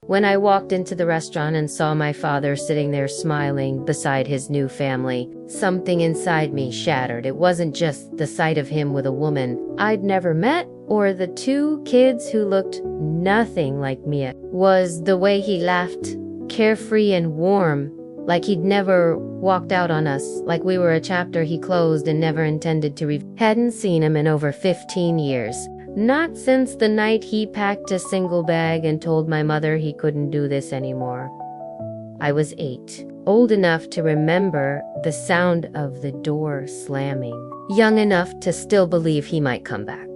When I walked into the restaurant and saw my father sitting there smiling beside his new family, something inside me shattered. It wasn't just the sight of him with a woman I'd never met or the two kids who looked nothing like me. It was the way he laughed, carefree and warm, like he'd never walked out on us, like we were a chapter he closed and never intended to read. Hadn't seen him in over 15 years. Not since the night he packed a single bag and told my mother he couldn't do this anymore. I was 8, old enough to remember the sound of the door slamming, young enough to still believe he might come back.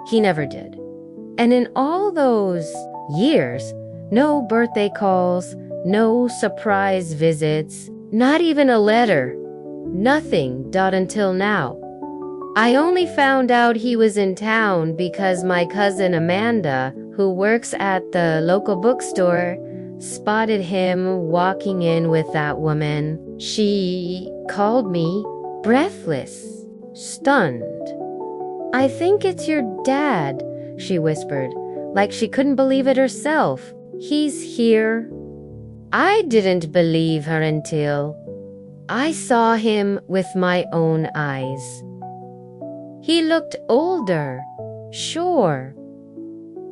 He never did. And in all those years, no birthday calls, no surprise visits, not even a letter, nothing. Until now. I only found out he was in town because my cousin Amanda, who works at the local bookstore, spotted him walking in with that woman. She called me, breathless, stunned. "I think it's your dad," she whispered, like she couldn't believe it herself. "He's here." I didn't believe her until I saw him with my own eyes. He looked older, sure,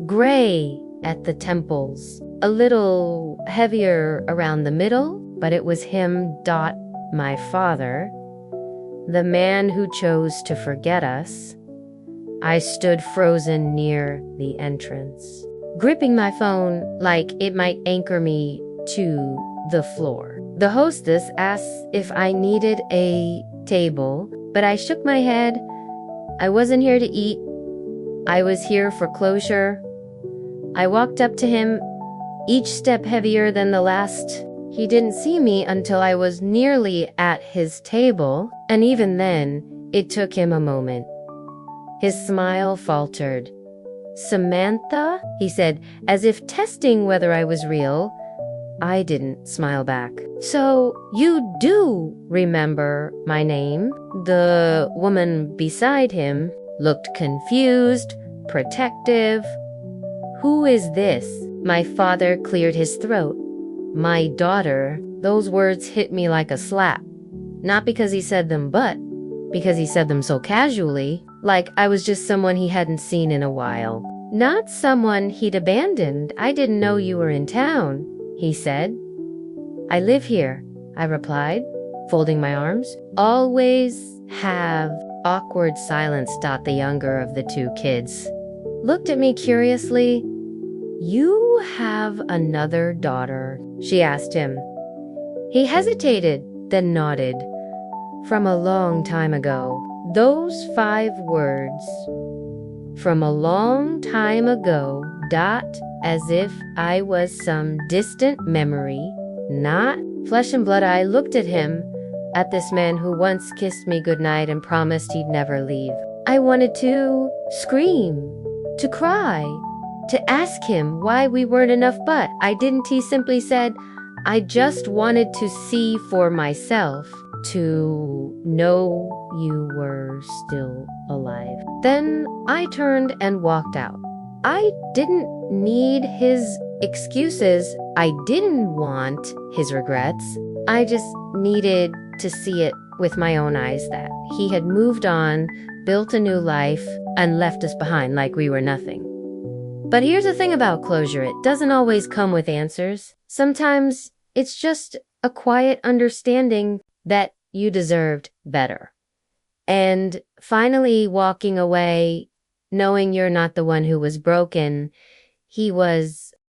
gray at the temples, a little heavier around the middle, but it was him. My father, the man who chose to forget us. I stood frozen near the entrance, gripping my phone like it might anchor me to the floor. The hostess asked if I needed a table, but I shook my head. I wasn't here to eat. I was here for closure. I walked up to him, each step heavier than the last. He didn't see me until I was nearly at his table, and even then, it took him a moment. His smile faltered. "Samantha?" he said, as if testing whether I was real. I didn't smile back. "So you do remember my name?" The woman beside him looked confused, protective. "Who is this?" My father cleared his throat. "My daughter." Those words hit me like a slap. Not because he said them, but because he said them so casually, like I was just someone he hadn't seen in a while. "Not someone he'd abandoned. I didn't know you were in town," he said. "I live here," I replied, folding my arms. "Always have." Awkward silence. The younger of the two kids looked at me curiously. "You have another daughter?" she asked him. He hesitated, then nodded. "From a long time ago." Those 5 words. From a long time ago. As if I was some distant memory, not flesh and blood. I looked at him, at this man who once kissed me goodnight and promised he'd never leave. I wanted to scream, to cry, to ask him why we weren't enough, but I didn't. He simply said, "I just wanted to see for myself, to know you were still alive." Then I turned and walked out. I didn't need his excuses. I didn't want his regrets. I just needed to see it with my own eyes that he had moved on, built a new life, and left us behind like we were nothing. But here's the thing about closure. It doesn't always come with answers. Sometimes it's just a quiet understanding that you deserved better. And finally walking away, knowing you're not the one who was broken. He was